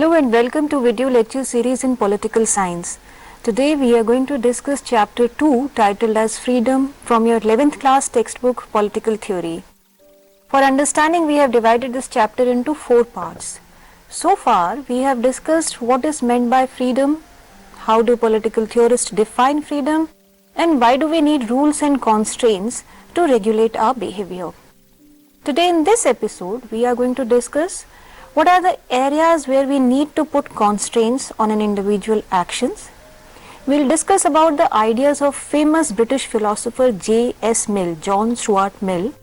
Hello and welcome to video lecture series in Political Science. Today we are going to discuss chapter 2 titled as Freedom from your 11th class textbook Political Theory. For understanding, we have divided this chapter into 4 parts. So far we have discussed what is meant by freedom, how do political theorists define freedom, and why do we need rules and constraints to regulate our behavior. Today in this episode we are going to discuss what are the areas where we need to put constraints on an individual actions. We'll discuss about the ideas of famous British philosopher J.S. Mill, John Stuart Mill,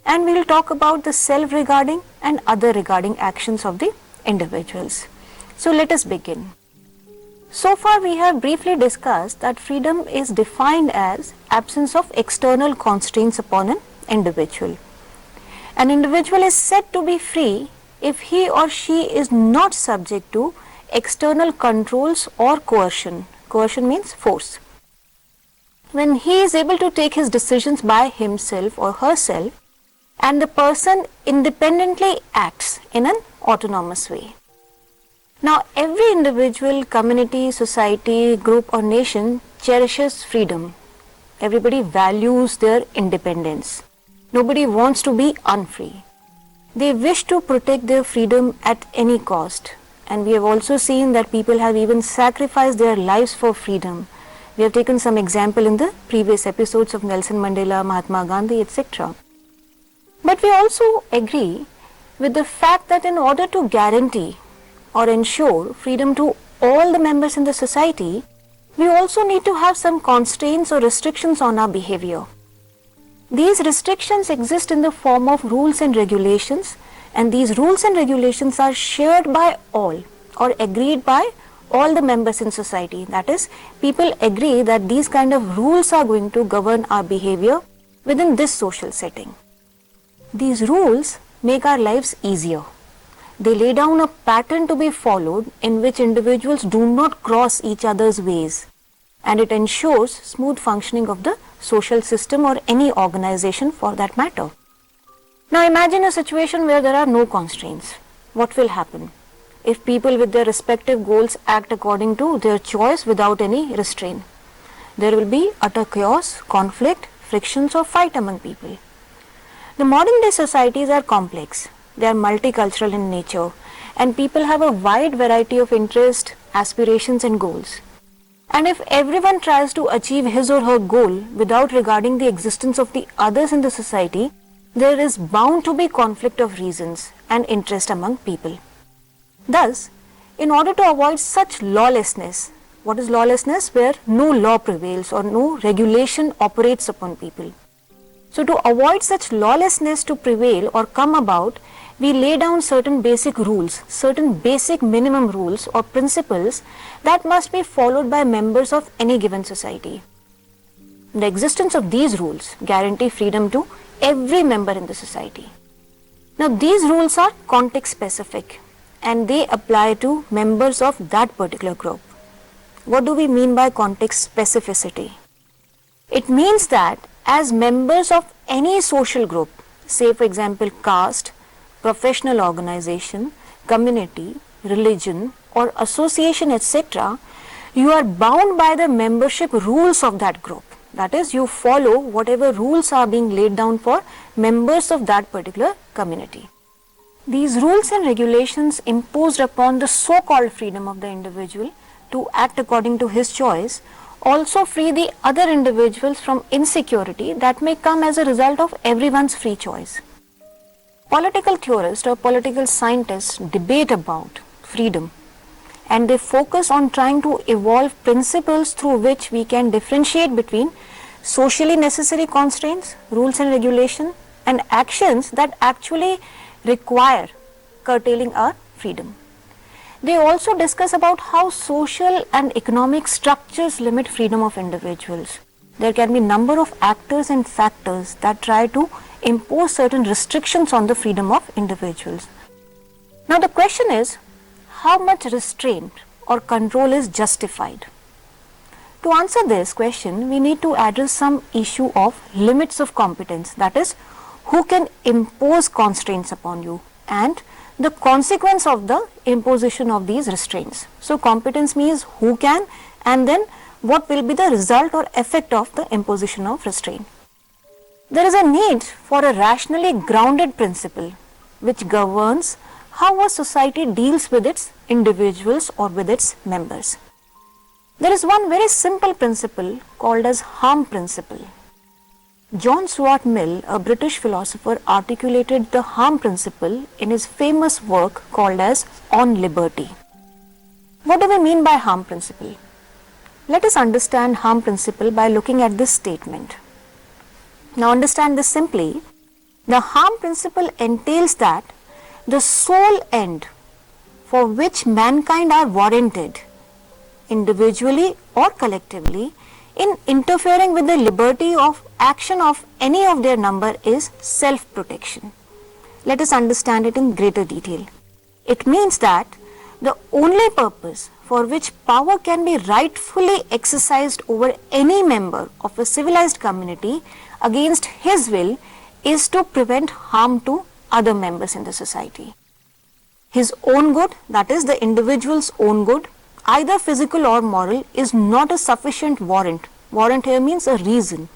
and we'll talk about the self-regarding and other regarding actions of the individuals. So let us begin. So far we have briefly discussed that freedom is defined as absence of external constraints upon an individual. An individual is said to be free if he or she is not subject to external controls or coercion. Coercion means force. When he is able to take his decisions by himself or herself and the person independently acts in an autonomous way. Now every individual, community, society, group or nation cherishes freedom. Everybody values their independence. Nobody wants to be unfree. They wish to protect their freedom at any cost, and we have also seen that people have even sacrificed their lives for freedom. We have taken some example in the previous episodes of Nelson Mandela, Mahatma Gandhi, etc. But we also agree with the fact that in order to guarantee or ensure freedom to all the members in the society, we also need to have some constraints or restrictions on our behavior. These restrictions exist in the form of rules and regulations, and these rules and regulations are shared by all or agreed by all the members in society. That is, people agree that these kind of rules are going to govern our behavior within this social setting. These rules make our lives easier. They lay down a pattern to be followed in which individuals do not cross each other's ways, and it ensures smooth functioning of the social system or any organization for that matter. Now imagine a situation where there are no constraints. What will happen? If people with their respective goals act according to their choice without any restraint, there will be utter chaos, conflict, frictions or fight among people. The modern day societies are complex. They are multicultural in nature, and people have a wide variety of interests, aspirations and goals. And if everyone tries to achieve his or her goal without regarding the existence of the others in the society, there is bound to be conflict of reasons and interest among people. Thus, in order to avoid such lawlessness, what is lawlessness? Where no law prevails or no regulation operates upon people. So to avoid such lawlessness to prevail or come about, we lay down certain basic rules, certain basic minimum rules or principles that must be followed by members of any given society. The existence of these rules guarantee freedom to every member in the society. Now these rules are context specific and they apply to members of that particular group. What do we mean by context specificity? It means that as members of any social group, say for example caste, professional organization, community, religion or association etc., you are bound by the membership rules of that group. That is, you follow whatever rules are being laid down for members of that particular community. These rules and regulations imposed upon the so-called freedom of the individual to act according to his choice also free the other individuals from insecurity that may come as a result of everyone's free choice. Political theorists or political scientists debate about freedom, and they focus on trying to evolve principles through which we can differentiate between socially necessary constraints, rules and regulation, and actions that actually require curtailing our freedom. They also discuss about how social and economic structures limit freedom of individuals. There can be number of actors and factors that try to impose certain restrictions on the freedom of individuals. Now the question is, how much restraint or control is justified? To answer this question, we need to address some issue of limits of competence, that is, who can impose constraints upon you, and the consequence of the imposition of these restraints. So competence means who can, and then what will be the result or effect of the imposition of restraint. There is a need for a rationally grounded principle which governs how a society deals with its individuals or with its members. There is one very simple principle called as harm principle. John Stuart Mill, a British philosopher, articulated the harm principle in his famous work called as On Liberty. What do we mean by harm principle? Let us understand harm principle by looking at this statement. Now understand this simply. The harm principle entails that the sole end for which mankind are warranted, individually or collectively, in interfering with the liberty of action of any of their number is self-protection. Let us understand it in greater detail. It means that the only purpose for which power can be rightfully exercised over any member of a civilized community against his will is to prevent harm to other members in the society. His own good, that is the individual's own good, either physical or moral, is not a sufficient warrant. Warrant here means a reason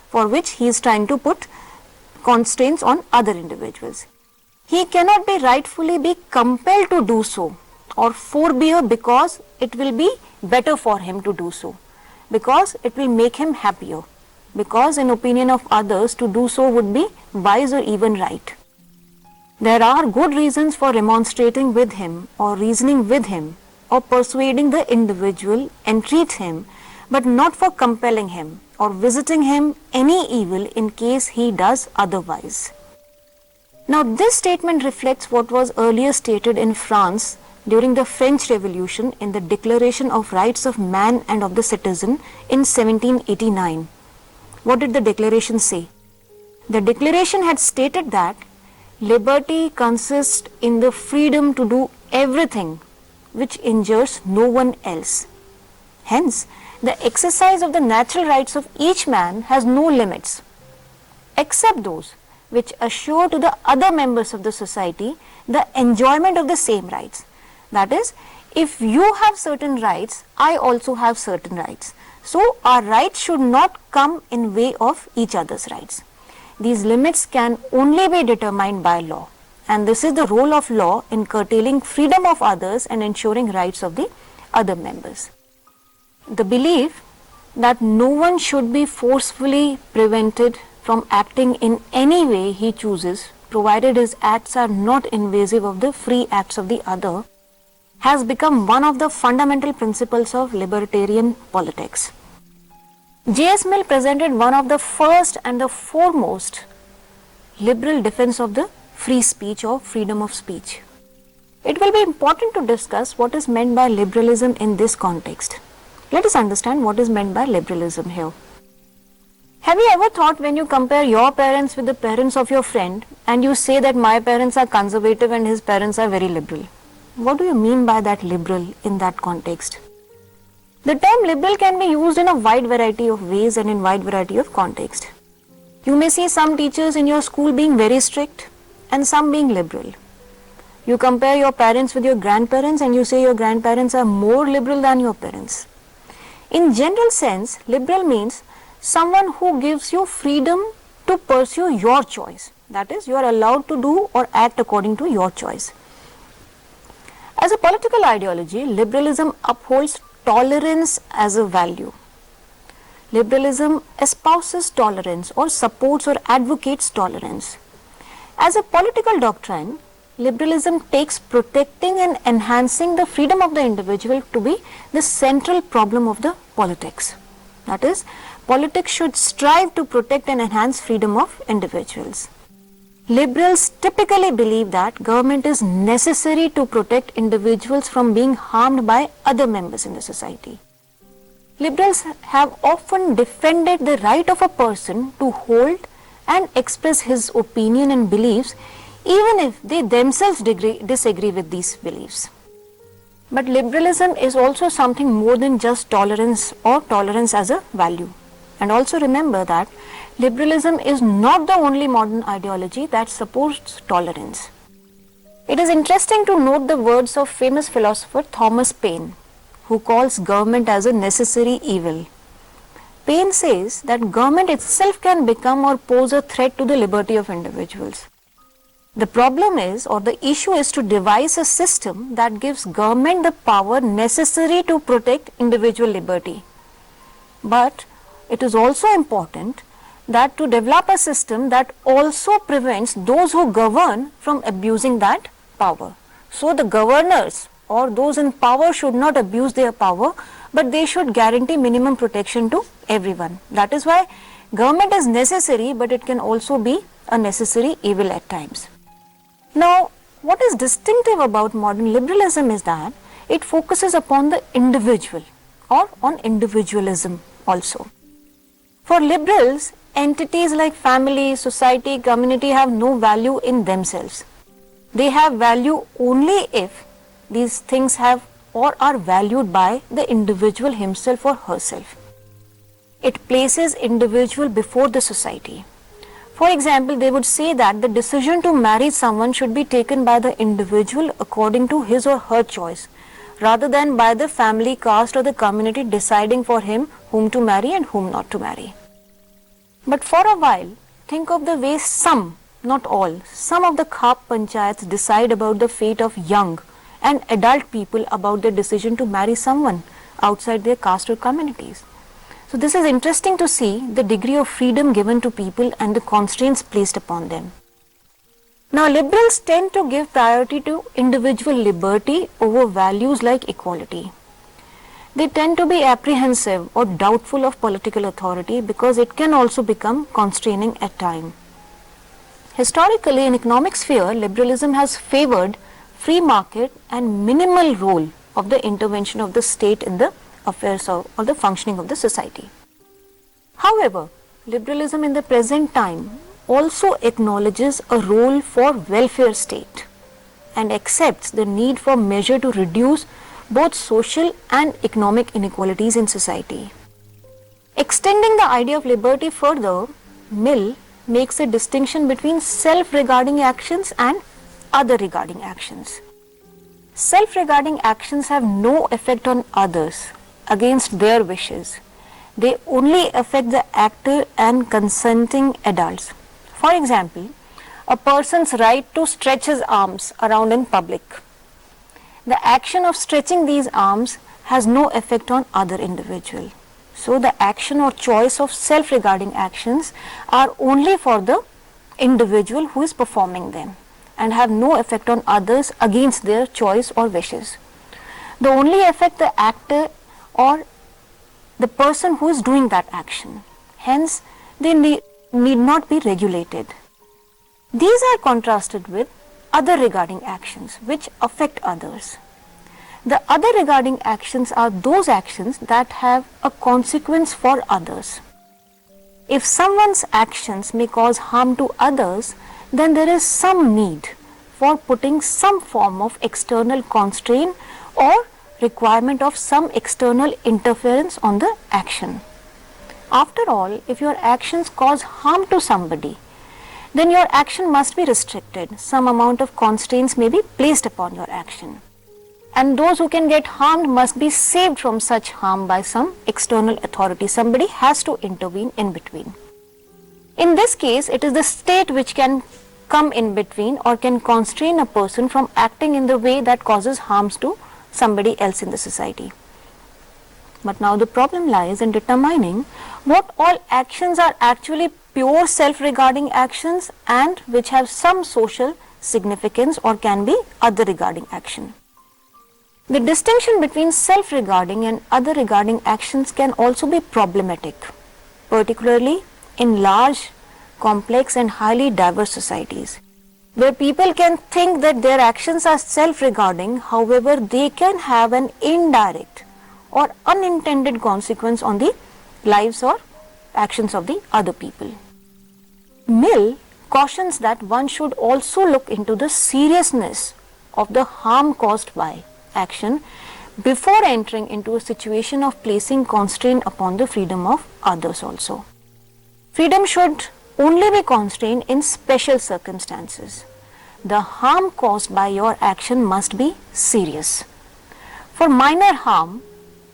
for which he is trying to put constraints on other individuals. He cannot be rightfully be compelled to do so or forbear because it will be better for him to do so, because it will make him happier, because in opinion of others to do so would be wise or even right. There are good reasons for remonstrating with him or reasoning with him or persuading the individual entreat him, but not for compelling him or visiting him any evil in case he does otherwise. Now this statement reflects what was earlier stated in France during the French Revolution in the Declaration of Rights of Man and of the Citizen in 1789. What did the declaration say? The declaration had stated that liberty consists in the freedom to do everything which injures no one else. Hence, the exercise of the natural rights of each man has no limits, except those which assure to the other members of the society the enjoyment of the same rights. That is, if you have certain rights, I also have certain rights. So, our rights should not come in way of each other's rights. These limits can only be determined by law, and this is the role of law in curtailing freedom of others and ensuring rights of the other members. The belief that no one should be forcefully prevented from acting in any way he chooses, provided his acts are not invasive of the free acts of the other, has become one of the fundamental principles of libertarian politics. J.S. Mill presented one of the first and the foremost liberal defense of the free speech or freedom of speech. It will be important to discuss what is meant by liberalism in this context. Let us understand what is meant by liberalism here. Have you ever thought when you compare your parents with the parents of your friend and you say that my parents are conservative and his parents are very liberal? What do you mean by that liberal in that context? The term liberal can be used in a wide variety of ways and in wide variety of context. You may see some teachers in your school being very strict and some being liberal. You compare your parents with your grandparents and you say your grandparents are more liberal than your parents. In general sense, liberal means someone who gives you freedom to pursue your choice. That is, you are allowed to do or act according to your choice. As a political ideology, liberalism upholds tolerance as a value. Liberalism espouses tolerance or supports or advocates tolerance. As a political doctrine, liberalism takes protecting and enhancing the freedom of the individual to be the central problem of the politics. That is, politics should strive to protect and enhance freedom of individuals. Liberals typically believe that government is necessary to protect individuals from being harmed by other members in the society. Liberals have often defended the right of a person to hold and express his opinion and beliefs even if they themselves disagree with these beliefs. But liberalism is also something more than just tolerance or tolerance as a value. And also remember that liberalism is not the only modern ideology that supports tolerance. It is interesting to note the words of famous philosopher Thomas Paine, who calls government as a necessary evil. Paine says that government itself can become or pose a threat to the liberty of individuals. The problem is, or the issue is, to devise a system that gives government the power necessary to protect individual liberty. But it is also important that to develop a system that also prevents those who govern from abusing that power. So the governors or those in power should not abuse their power, but they should guarantee minimum protection to everyone. That is why government is necessary, but it can also be a necessary evil at times. Now, what is distinctive about modern liberalism is that it focuses upon the individual or on individualism also. For liberals, entities like family, society, community have no value in themselves. They have value only if these things have or are valued by the individual himself or herself. It places individual before the society. For example, they would say that the decision to marry someone should be taken by the individual according to his or her choice, rather than by the family, caste or the community deciding for him whom to marry and whom not to marry. But for a while, think of the way some, not all, some of the Khap panchayats decide about the fate of young and adult people about their decision to marry someone outside their caste or communities. So this is interesting to see the degree of freedom given to people and the constraints placed upon them. Now liberals tend to give priority to individual liberty over values like equality. They tend to be apprehensive or doubtful of political authority because it can also become constraining at times. Historically, in economic sphere, liberalism has favored free market and minimal role of the intervention of the state in the affairs or the functioning of the society. However, liberalism in the present time also acknowledges a role for welfare state and accepts the need for measure to reduce both social and economic inequalities in society. Extending the idea of liberty further, Mill makes a distinction between self-regarding actions and other regarding actions. Self-regarding actions have no effect on others against their wishes. They only affect the actor and consenting adults. For example, a person's right to stretch his arms around in public. The action of stretching these arms has no effect on other individual. So the action or choice of self-regarding actions are only for the individual who is performing them and have no effect on others against their choice or wishes. They only affect the actor or the person who is doing that action. Hence, they need not be regulated. These are contrasted with other regarding actions which affect others. The other regarding actions are those actions that have a consequence for others. If someone's actions may cause harm to others, then there is some need for putting some form of external constraint or requirement of some external interference on the action. After all, if your actions cause harm to somebody, then your action must be restricted. Some amount of constraints may be placed upon your action. And those who can get harmed must be saved from such harm by some external authority. Somebody has to intervene in between. In this case, it is the state which can come in between or can constrain a person from acting in the way that causes harms to somebody else in the society. But now the problem lies in determining what all actions are actually pure self-regarding actions and which have some social significance or can be other regarding action. The distinction between self-regarding and other regarding actions can also be problematic, particularly in large, complex and highly diverse societies, where people can think that their actions are self-regarding, however they can have an indirect or unintended consequence on the lives or actions of the other people. Mill cautions that one should also look into the seriousness of the harm caused by action before entering into a situation of placing constraint upon the freedom of others also. Freedom should only be constrained in special circumstances, the harm caused by your action must be serious. For minor harm,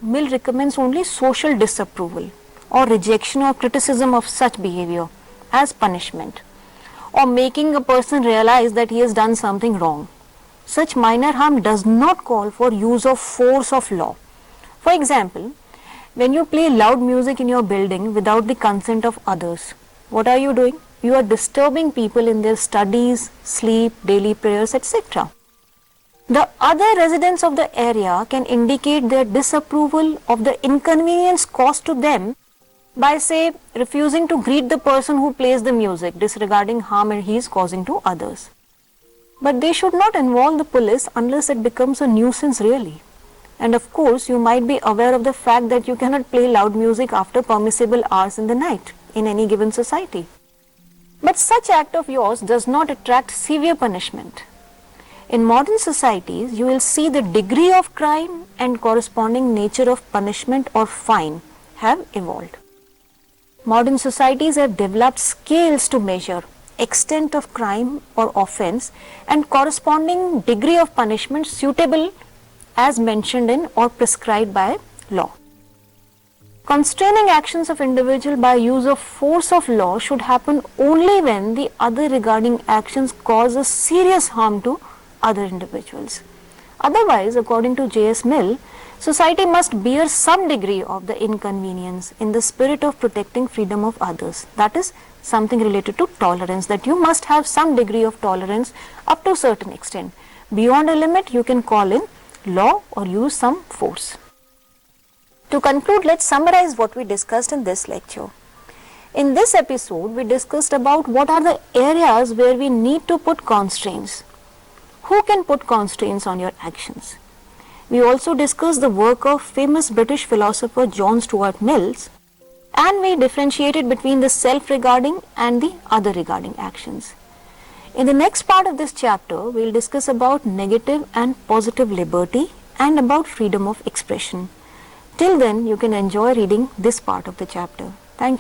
Mill recommends only social disapproval or rejection or criticism of such behavior as punishment, or making a person realize that he has done something wrong. Such minor harm does not call for use of force of law. For example, when you play loud music in your building without the consent of others, what are you doing? You are disturbing people in their studies, sleep, daily prayers, etc. The other residents of the area can indicate their disapproval of the inconvenience caused to them by, say, refusing to greet the person who plays the music, disregarding harm he is causing to others. But they should not involve the police unless it becomes a nuisance really. And of course, you might be aware of the fact that you cannot play loud music after permissible hours in the night in any given society. But such act of yours does not attract severe punishment. In modern societies, you will see the degree of crime and corresponding nature of punishment or fine have evolved. Modern societies have developed scales to measure extent of crime or offense and corresponding degree of punishment suitable as mentioned in or prescribed by law. Constraining actions of individual by use of force of law should happen only when the other regarding actions cause a serious harm to other individuals. Otherwise, according to J.S. Mill, society must bear some degree of the inconvenience in the spirit of protecting freedom of others. That is something related to tolerance, that you must have some degree of tolerance up to a certain extent. Beyond a limit, you can call in law or use some force. To conclude, let's summarize what we discussed in this lecture. In this episode, we discussed about what are the areas where we need to put constraints. Who can put constraints on your actions? We also discussed the work of famous British philosopher John Stuart Mill, and we differentiated between the self-regarding and the other-regarding actions. In the next part of this chapter, we will discuss about negative and positive liberty and about freedom of expression. Till then, you can enjoy reading this part of the chapter. Thank you.